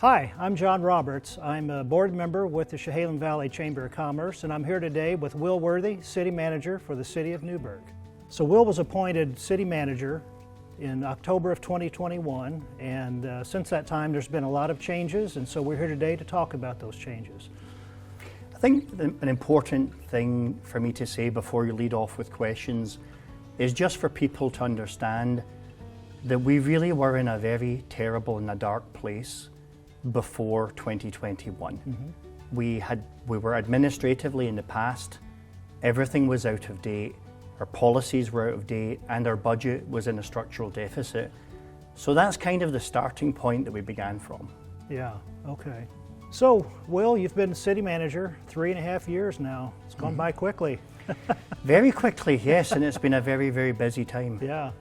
Hi, I'm John Roberts. I'm a board member with the Chehalem Valley Chamber of Commerce, and I'm here today with Will Worthey, City Manager for the City of Newberg. So Will was appointed City Manager in October of 2021, and since that time there's been a lot of changes, and so we're here today to talk about those changes. I think an important thing for me to say before you lead off with questions is just for people to understand that we really were in a very terrible and a dark place before 2021. We were administratively in the past, everything was out of date, our policies were out of date, and our budget was in a structural deficit. So that's kind of the starting point that we began from. Yeah, okay. So, Will, you've been city manager 3.5 years now. It's gone by quickly. Very quickly, yes, and it's been a very, very busy time. Yeah.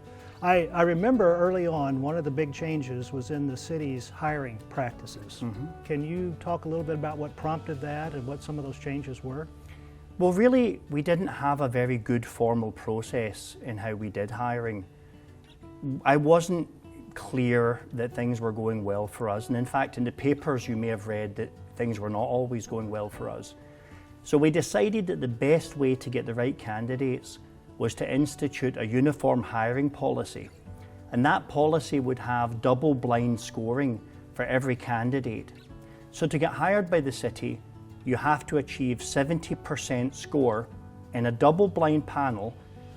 I remember early on, one of the big changes was in the city's hiring practices. Can you talk a little bit about what prompted that and what some of those changes were? Well, really, we didn't have a very good formal process in how we did hiring. I wasn't clear that things were going well for us, and in fact, in the papers you may have read that things were not always going well for us. So we decided that the best way to get the right candidates was to institute a uniform hiring policy, and that policy would have double-blind scoring for every candidate. So to get hired by the city, you have to achieve 70% score in a double-blind panel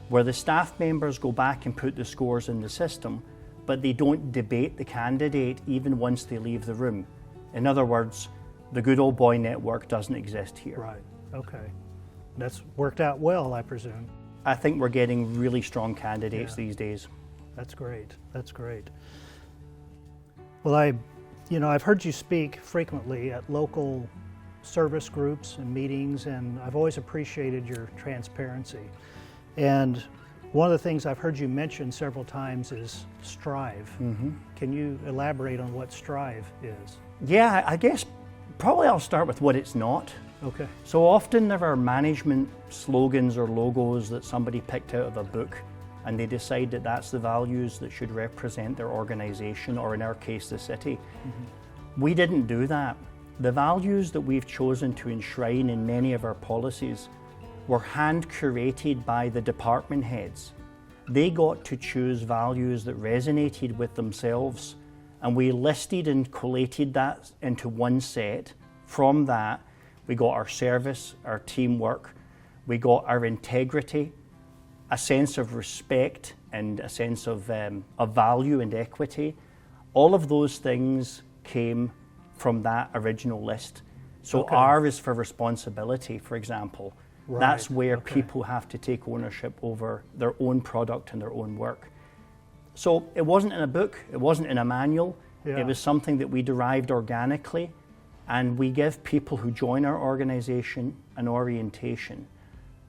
where the staff members go back and put the scores in the system, but they don't debate the candidate even once they leave the room. In other words, the good old boy network doesn't exist here. Right, okay. That's worked out well, I presume. I think we're getting really strong candidates these days. That's great. That's great. Well, I've heard you speak frequently at local service groups and meetings, and I've always appreciated your transparency. And one of the things I've heard you mention several times is Strive. Can you elaborate on what Strive is? Yeah, I guess probably I'll start with what it's not. Okay. So often there are management slogans or logos that somebody picked out of a book, and they decide that that's the values that should represent their organization, or in our case, the city. We didn't do that. The values that we've chosen to enshrine in many of our policies were hand curated by the department heads. They got to choose values that resonated with themselves, and we listed and collated that into one set. From that, we got our service, our teamwork, we got our integrity, a sense of respect, and a sense of value and equity. All of those things came from that original list. So R is for responsibility, for example. Right. That's where people have to take ownership over their own product and their own work. So it wasn't in a book, it wasn't in a manual, it was something that we derived organically, and we give people who join our organization an orientation.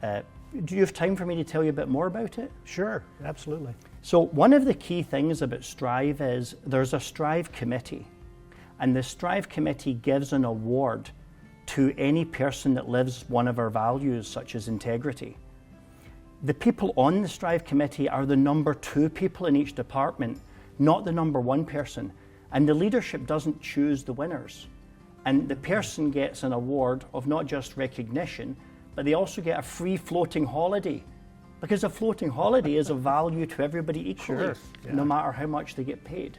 Do you have time for me to tell you a bit more about it? Sure, absolutely. So one of the key things about Strive is there's a Strive committee, and the Strive committee gives an award to any person that lives one of our values, such as integrity. The people on the Strive committee are the number 2 people in each department, not the number 1 person. And the leadership doesn't choose the winners. And the person gets an award of not just recognition, but they also get a free floating holiday, because a floating holiday is of value to everybody equally, no matter how much they get paid.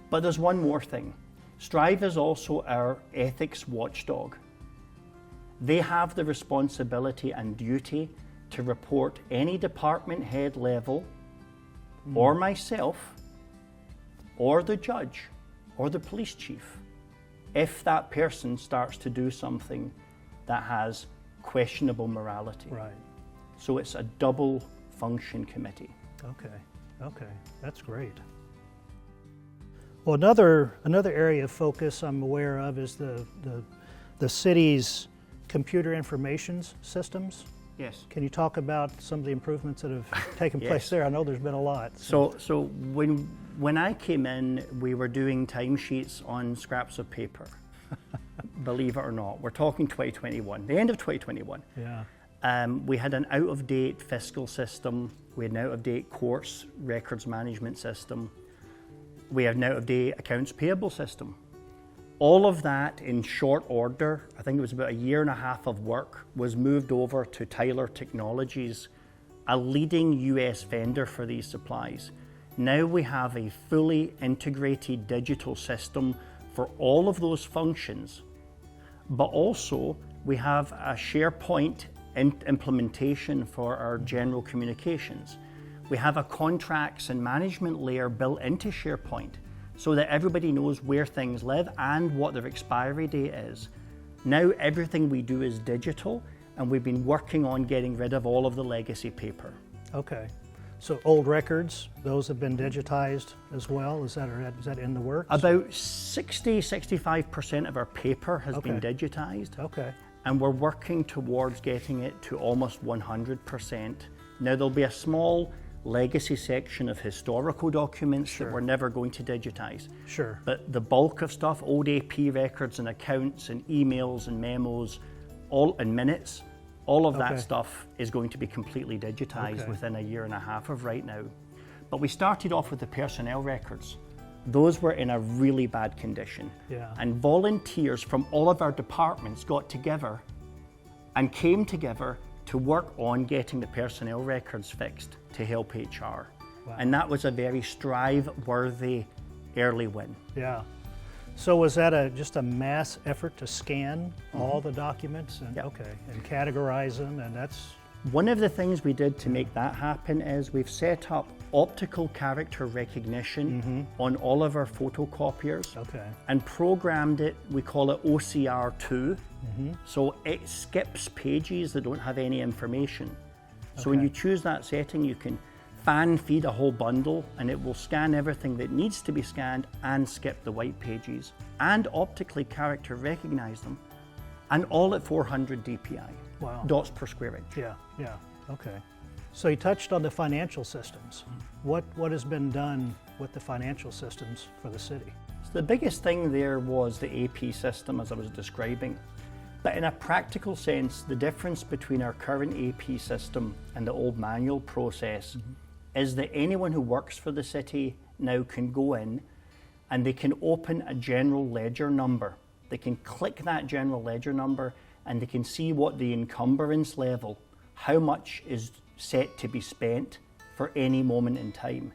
But there's one more thing. Strive is also our ethics watchdog. They have the responsibility and duty to report any department head level, or myself, or the judge, or the police chief, if that person starts to do something that has questionable morality. Right. So it's a double function committee. Okay, that's great. Well, another area of focus I'm aware of is the city's computer information systems. Yes. Can you talk about some of the improvements that have taken place there? I know there's been a lot. So when I came in, we were doing timesheets on scraps of paper. Believe it or not, we're talking 2021, the end of 2021. Yeah. We had an out-of-date fiscal system. We had an out-of-date courts records management system. We have an out-of-date accounts payable system. all of that in short order, I think it was about a year and a half of work, was moved over to Tyler Technologies, a leading US vendor for these supplies. Now we have a fully integrated digital system for all of those functions, but also we have a SharePoint implementation for our general communications. We have a contracts and management layer built into SharePoint so that everybody knows where things live and what their expiry date is. Now everything we do is digital, and we've been working on getting rid of all of the legacy paper. Okay. So old records, those have been digitized as well? Is that in the works? About 65% of our paper has been digitized. Okay. And we're working towards getting it to almost 100%. Now there'll be a small legacy section of historical documents that we're never going to digitize. Sure. But the bulk of stuff, old AP records and accounts and emails and memos, all in minutes, all of that stuff is going to be completely digitized within a year and a half of right now. But we started off with the personnel records. Those were in a really bad condition. Yeah. And volunteers from all of our departments got together and came together to work on getting the personnel records fixed to help HR. Wow. And that was a very strive-worthy early win. Yeah. So was that just a mass effort to scan all the documents and and categorize them, and that's... One of the things we did to make that happen is we've set up optical character recognition on all of our photocopiers and programmed it, we call it OCR2, so it skips pages that don't have any information. So when you choose that setting, you can fan feed a whole bundle and it will scan everything that needs to be scanned and skip the white pages and optically character recognize them, and all at 400 DPI. Wow. Dots per square inch. Yeah, okay. So you touched on the financial systems. What has been done with the financial systems for the city? So the biggest thing there was the AP system, as I was describing. But in a practical sense, the difference between our current AP system and the old manual process is that anyone who works for the city now can go in and they can open a general ledger number. They can click that general ledger number and they can see what the encumbrance level, how much is set to be spent for any moment in time.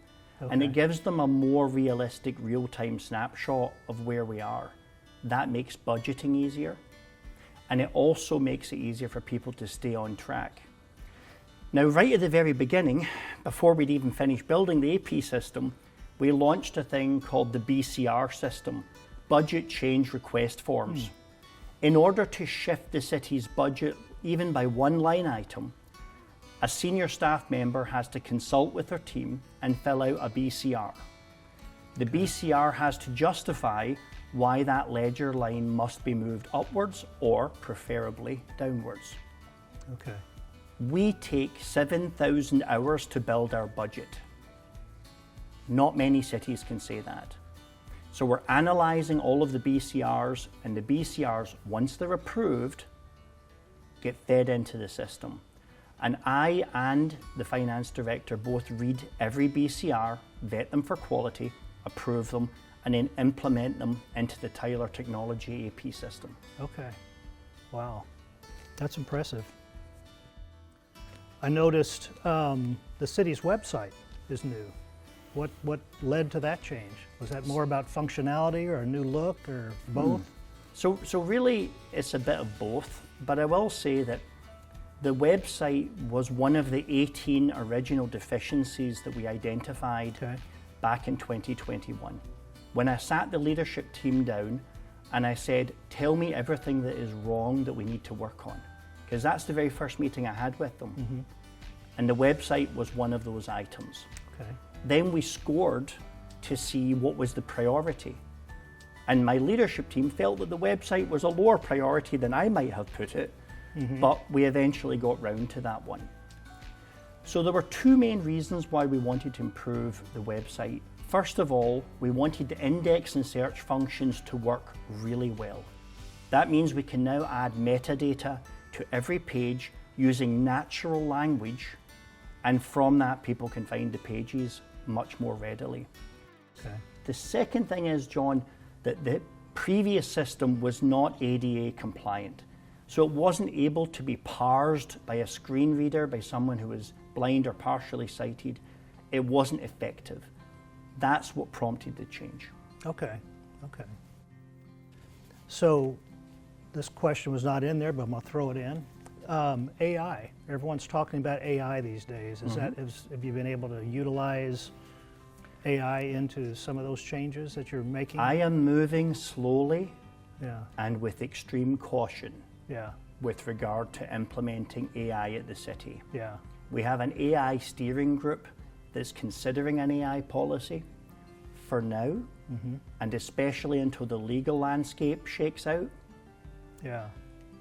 And it gives them a more realistic real-time snapshot of where we are. That makes budgeting easier, and it also makes it easier for people to stay on track. Now, right at the very beginning, before we'd even finished building the AP system, we launched a thing called the BCR system, Budget Change Request Forms. In order to shift the city's budget even by one line item, a senior staff member has to consult with their team and fill out a BCR. The BCR has to justify why that ledger line must be moved upwards or preferably downwards. Okay. We take 7,000 hours to build our budget. Not many cities can say that. So we're analysing all of the BCRs, and the BCRs, once they're approved, get fed into the system. And I and the finance director both read every BCR, vet them for quality, approve them, and then implement them into the Tyler Technology AP system. Okay. Wow. That's impressive. I noticed the city's website is new. What led to that change? Was that more about functionality or a new look or both? So really, it's a bit of both, but I will say that the website was one of the 18 original deficiencies that we identified back in 2021. When I sat the leadership team down and I said, tell me everything that is wrong that we need to work on, because that's the very first meeting I had with them. And the website was one of those items. Then we scored to see what was the priority. And my leadership team felt that the website was a lower priority than I might have put it, but we eventually got round to that one. So there were two main reasons why we wanted to improve the website. First of all, we wanted the index and search functions to work really well. That means we can now add metadata to every page using natural language, and from that people can find the pages much more readily. The second thing is, John, that the previous system was not ADA compliant. So it wasn't able to be parsed by a screen reader, by someone who was blind or partially sighted. It wasn't effective. That's what prompted the change. Okay, okay. So this question was not in there, but I'm gonna throw it in. AI, everyone's talking about AI these days. Have you been able to utilize AI into some of those changes that you're making? I am moving slowly Yeah, and with extreme caution yeah, with regard to implementing AI at the city. yeah, We have an AI steering group that's considering an AI policy for now, and especially until the legal landscape shakes out. yeah.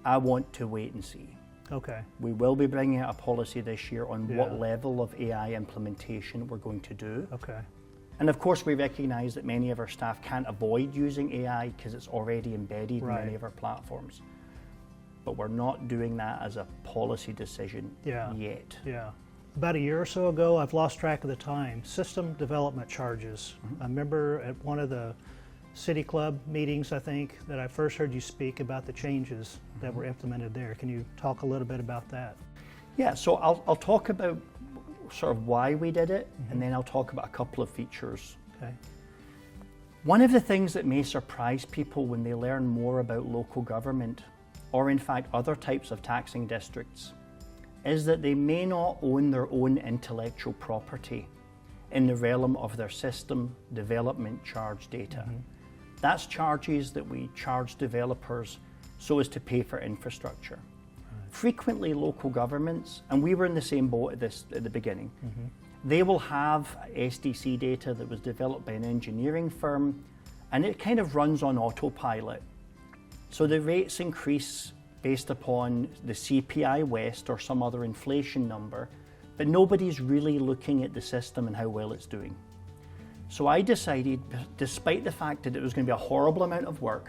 I want to wait and see. Okay, We will be bringing out a policy this year on Yeah. what level of AI implementation we're going to do. okay, And of course, we recognize that many of our staff can't avoid using AI because it's already embedded Right. in many of our platforms. But we're not doing that as a policy decision Yeah. yet. yeah. About a year or so ago, I've lost track of the time, system development charges. I remember at one of the City Club meetings, I think, that I first heard you speak about the changes that were implemented there. Can you talk a little bit about that? Yeah, so I'll talk about sort of why we did it, and then I'll talk about a couple of features. Okay, One of the things that may surprise people when they learn more about local government, or in fact other types of taxing districts, is that they may not own their own intellectual property in the realm of their system development charge data. That's charges that we charge developers so as to pay for infrastructure. Frequently local governments, and we were in the same boat at the beginning, they will have SDC data that was developed by an engineering firm, and it kind of runs on autopilot. So the rates increase based upon the CPI West or some other inflation number, but nobody's really looking at the system and how well it's doing. So I decided, despite the fact that it was going to be a horrible amount of work,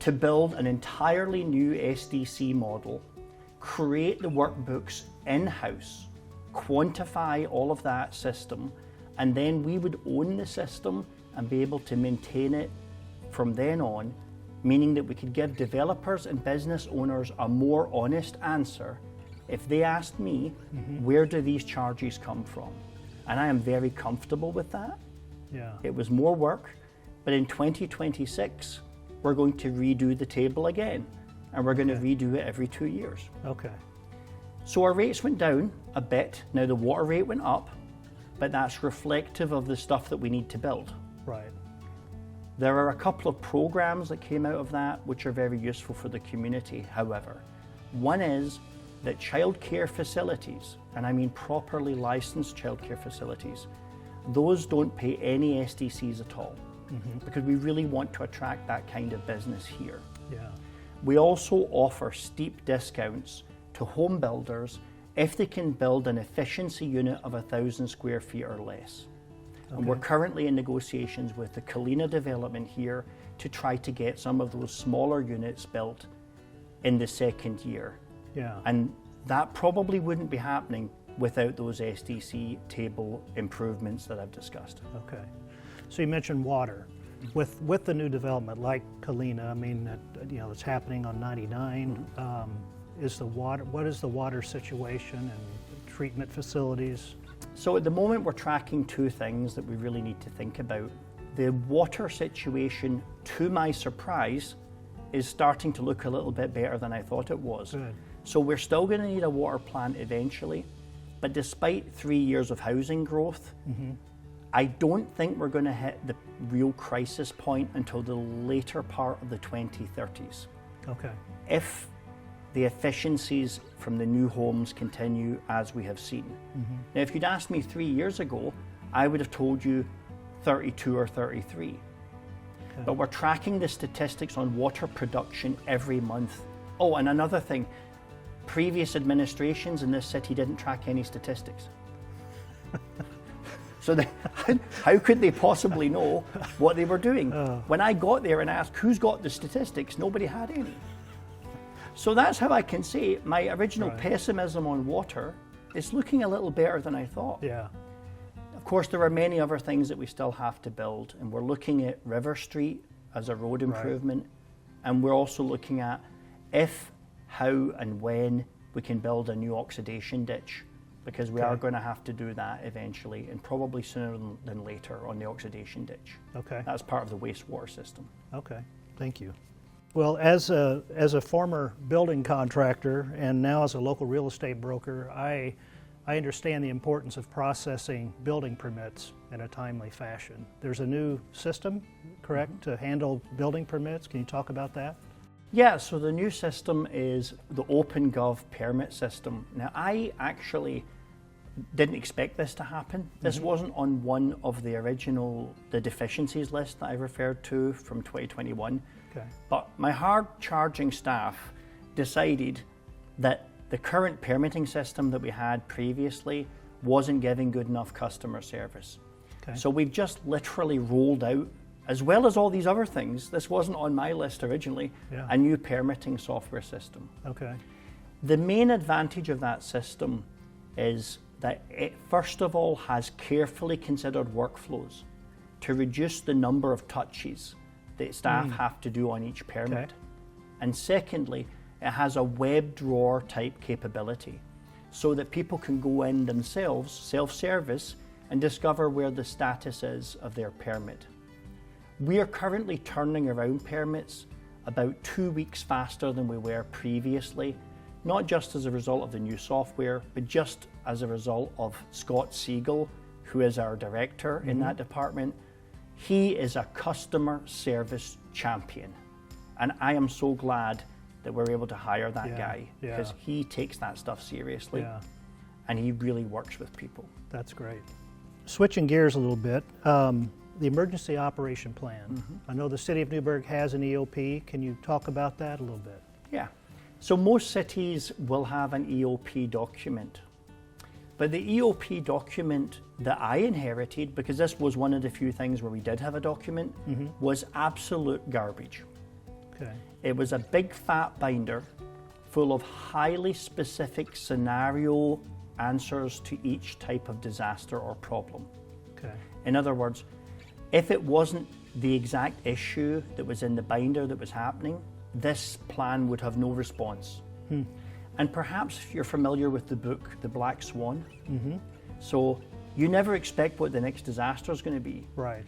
to build an entirely new SDC model, create the workbooks in-house, quantify all of that system, and then we would own the system and be able to maintain it from then on, meaning that we could give developers and business owners a more honest answer if they asked me, where do these charges come from? And I am very comfortable with that. yeah, It was more work, but in 2026, we're going to redo the table again, and we're going to redo it every 2 years. okay, So our rates went down a bit. Now the water rate went up, but that's reflective of the stuff that we need to build. right, There are a couple of programs that came out of that which are very useful for the community, however. One is that childcare facilities, and I mean properly licensed childcare facilities, those don't pay any SDCs at all, because we really want to attract that kind of business here. yeah, We also offer steep discounts to home builders if they can build an efficiency unit of 1,000 square feet or less. And we're currently in negotiations with the Kalina development here to try to get some of those smaller units built in the second year. yeah, And that probably wouldn't be happening without those SDC table improvements that I've discussed. okay. So you mentioned water. With the new development like Kalina, I mean, it's happening on 99. Is the water? What is the water situation and treatment facilities? So at the moment we're tracking two things that we really need to think about. The water situation, to my surprise, is starting to look a little bit better than I thought it was. Good. So we're still going to need a water plant eventually, but despite 3 years of housing growth, I don't think we're going to hit the real crisis point until the later part of the 2030s. Okay, If the efficiencies from the new homes continue as we have seen. Now, if you'd asked me 3 years ago, I would have told you 32 or 33. But we're tracking the statistics on water production every month. Oh, and another thing, previous administrations in this city didn't track any statistics. So how could they possibly know what they were doing? When I got there and asked who's got the statistics, nobody had any. So that's how I can say my original pessimism on water is looking a little better than I thought. yeah, Of course, there are many other things that we still have to build, and we're looking at River Street as a road improvement. And we're also looking at if, how, and when we can build a new oxidation ditch, because we are going to have to do that eventually, and probably sooner than later on the oxidation ditch. Okay. That's part of the wastewater system. Okay, thank you. Well, as a former building contractor and now as a local real estate broker, I understand the importance of processing building permits in a timely fashion. There's a new system, correct, to handle building permits. Can you talk about that? Yeah, so the new system is the OpenGov permit system. Now, I actually didn't expect this to happen. This wasn't on one of the deficiencies list that I referred to from 2021. Okay. But my hard-charging staff decided that the current permitting system that we had previously wasn't giving good enough customer service. Okay. So we've just literally rolled out, as well as all these other things, this wasn't on my list originally, a new permitting software system. Okay. The main advantage of that system is that it, first of all, has carefully considered workflows to reduce the number of touches that staff have to do on each permit. Okay. And secondly, it has a web drawer type capability so that people can go in themselves, self-service, and discover where the status is of their permit. We are currently turning around permits about 2 weeks faster than we were previously, not just as a result of the new software, but just as a result of Scott Siegel, who is our director in that department. He is a customer service champion. And I am so glad that we're able to hire that guy, because he takes that stuff seriously and he really works with people. That's great. Switching gears a little bit, the Emergency Operation Plan. I know the City of Newberg has an EOP. Can you talk about that a little bit? Yeah. So most cities will have an EOP document. But the EOP document that I inherited, because this was one of the few things where we did have a document, was absolute garbage. Okay. It was a big fat binder full of highly specific scenario answers to each type of disaster or problem. Okay. In other words, if it wasn't the exact issue that was in the binder that was happening, this plan would have no response. And perhaps if you're familiar with the book, The Black Swan, so you never expect what the next disaster is going to be. Right.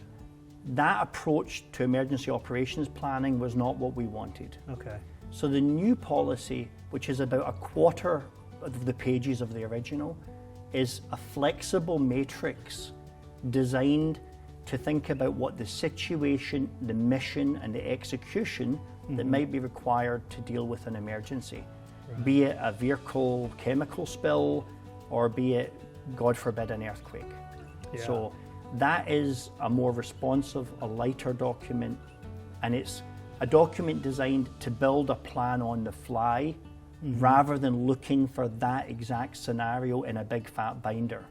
That approach to emergency operations planning was not what we wanted. Okay. So the new policy, which is about a quarter of the pages of the original, is a flexible matrix designed to think about what the situation, the mission, and the execution that might be required to deal with an emergency. Right. Be it a vehicle chemical spill, or be it, God forbid, an earthquake. Yeah. So that is a more responsive, a lighter document, and it's a document designed to build a plan on the fly rather than looking for that exact scenario in a big fat binder,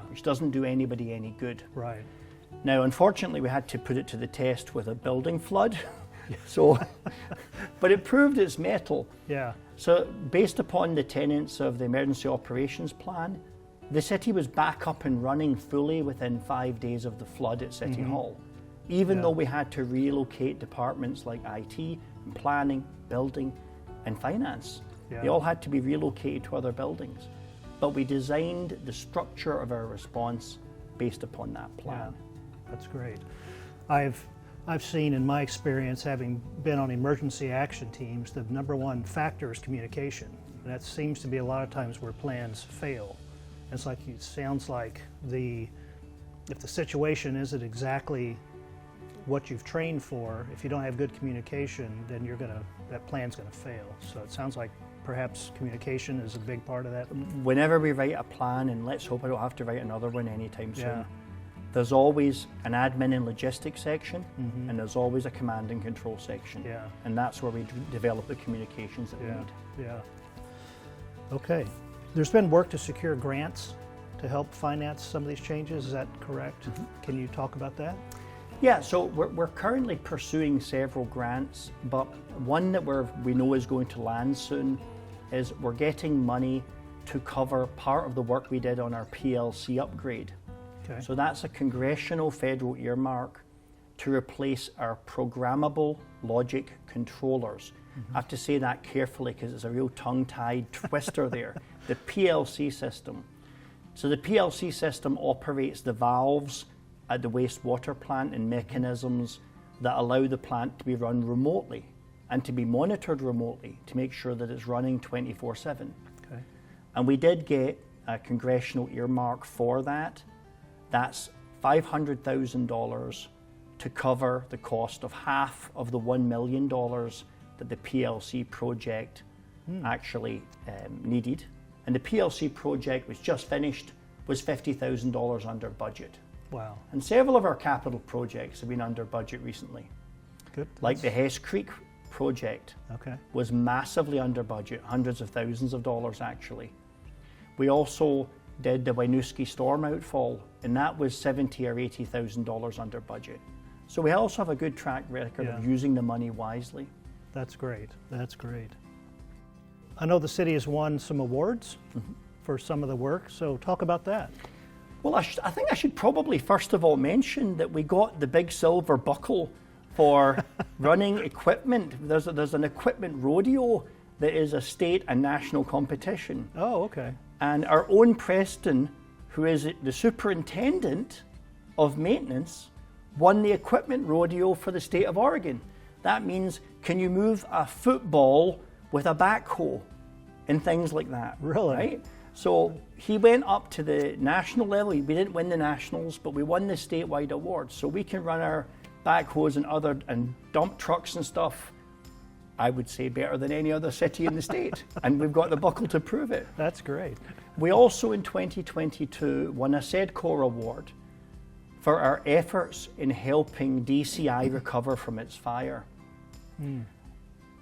which doesn't do anybody any good. Right. Now, unfortunately, we had to put it to the test with a building flood, so, but it proved its mettle. Yeah. So based upon the tenets of the emergency operations plan, the city was back up and running fully within 5 days of the flood at City Hall, even though we had to relocate departments like IT, and planning, building, and finance. They all had to be relocated to other buildings. But we designed the structure of our response based upon that plan. Yeah, that's great. I've seen in my experience, having been on emergency action teams, the number one factor is communication. And that seems to be a lot of times where plans fail. It's like, it sounds like if the situation isn't exactly what you've trained for, if you don't have good communication, then that plan's gonna fail. So it sounds like perhaps communication is a big part of that. Whenever we write a plan, and let's hope I don't have to write another one anytime soon, Yeah. there's always an admin and logistics section, and there's always a command and control section. Yeah. And that's where we develop the communications that we Yeah. need. Yeah. Okay. There's been work to secure grants to help finance some of these changes. Is that correct? Can you talk about that? Yeah, so we're currently pursuing several grants, but one that we know is going to land soon is we're getting money to cover part of the work we did on our PLC upgrade. Okay. So that's a congressional federal earmark to replace our programmable logic controllers. I have to say that carefully because it's a real tongue-tied twister there. The PLC system. So the PLC system operates the valves at the wastewater plant and mechanisms that allow the plant to be run remotely and to be monitored remotely to make sure that it's running 24/7. Okay. And we did get a congressional earmark for that. That's $500,000 to cover the cost of half of the $1 million that the PLC project actually needed. And the PLC project was just finished, was $50,000 under budget. Wow. And several of our capital projects have been under budget recently. Good. Like the Hess Creek project Okay. was massively under budget, hundreds of thousands of dollars actually. We also did the Winooski storm outfall, and that was $70,000 or $80,000 under budget. So we also have a good track record of using the money wisely. That's great. That's great. I know the city has won some awards for some of the work, so talk about that. Well, I think I should probably first of all mention that we got the big silver buckle for running equipment. There's an equipment rodeo that is a state and national competition. Oh, okay. And our own Preston, who is the superintendent of maintenance, won the equipment rodeo for the state of Oregon. That means, can you move a football with a backhoe and things like that? Really? Right? So he went up to the national level. We didn't win the nationals, but we won the statewide awards. So we can run our backhoes and dump trucks and stuff, I would say, better than any other city in the state. And we've got the buckle to prove it. That's great. We also in 2022 won a SEDCOR award for our efforts in helping DCI recover from its fire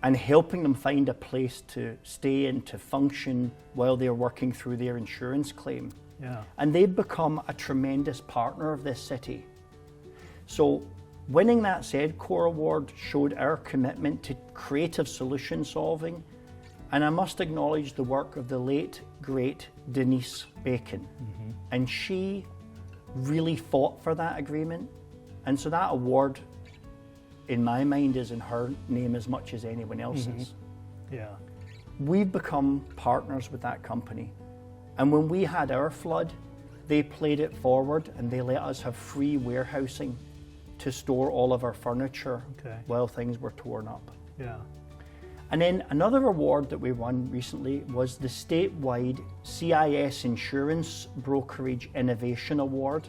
and helping them find a place to stay and to function while they're working through their insurance claim. Yeah. And they've become a tremendous partner of this city. So winning that SEDCOR award showed our commitment to creative solution solving, and I must acknowledge the work of the late, great Denise Bacon. And she really fought for that agreement, and so that award, in my mind, is in her name as much as anyone else's. Yeah. We've become partners with that company, and when we had our flood, they played it forward and they let us have free warehousing to store all of our furniture while things were torn up. Yeah. And then another award that we won recently was the statewide CIS Insurance Brokerage Innovation Award.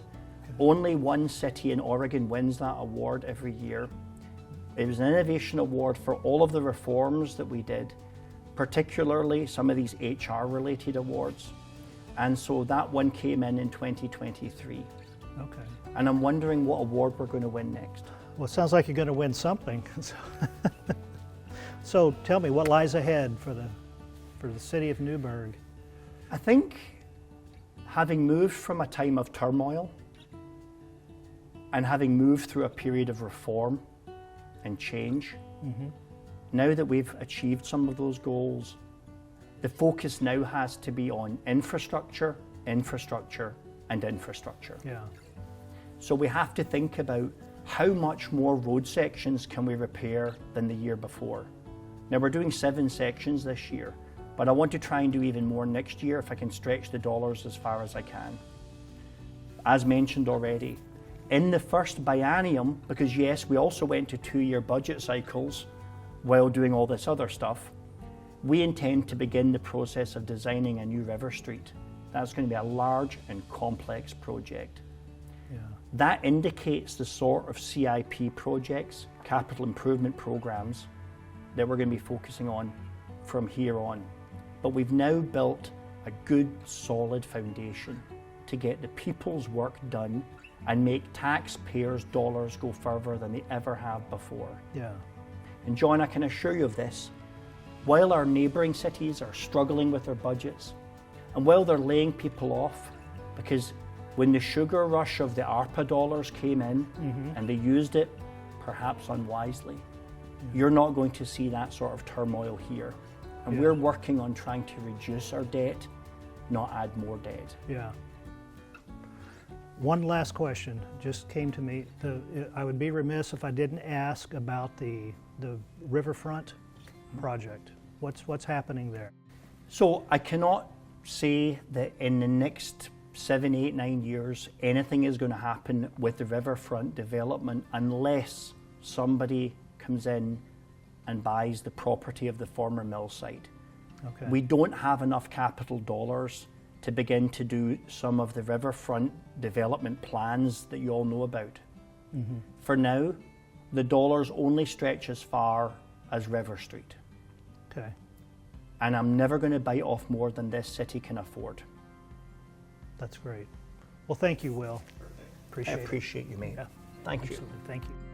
Only one city in Oregon wins that award every year. It was an innovation award for all of the reforms that we did, particularly some of these HR related awards. And so that one came in 2023. Okay. And I'm wondering what award we're going to win next. Well, it sounds like you're going to win something. So tell me, what lies ahead for the city of Newberg? I think having moved from a time of turmoil and having moved through a period of reform and change, now that we've achieved some of those goals, the focus now has to be on infrastructure, infrastructure, and infrastructure. Yeah. So we have to think about how much more road sections can we repair than the year before. Now we're doing 7 sections this year, but I want to try and do even more next year if I can stretch the dollars as far as I can. As mentioned already, in the first biennium, because yes, we also went to 2-year budget cycles while doing all this other stuff, we intend to begin the process of designing a new river street. That's going to be a large and complex project. Yeah. That indicates the sort of CIP projects, capital improvement programs, that we're going to be focusing on from here on. But we've now built a good, solid foundation to get the people's work done and make taxpayers' dollars go further than they ever have before. Yeah. And John, I can assure you of this, while our neighbouring cities are struggling with their budgets, and while they're laying people off, because when the sugar rush of the ARPA dollars came in and they used it perhaps unwisely, you're not going to see that sort of turmoil here. And we're working on trying to reduce our debt, not add more debt. Yeah. One last question just came to me. I would be remiss if I didn't ask about the riverfront project. What's happening there? So I cannot say that in the next 7, 8, 9 years anything is going to happen with the riverfront development unless somebody comes in and buys the property of the former mill site. Okay. We don't have enough capital dollars to begin to do some of the riverfront development plans that you all know about. Mm-hmm. For now, the dollars only stretch as far as River Street. Okay. And I'm never going to bite off more than this city can afford. That's great. Well, thank you, Will. I appreciate you, mate. Yeah. Thank you. Absolutely. Thank you.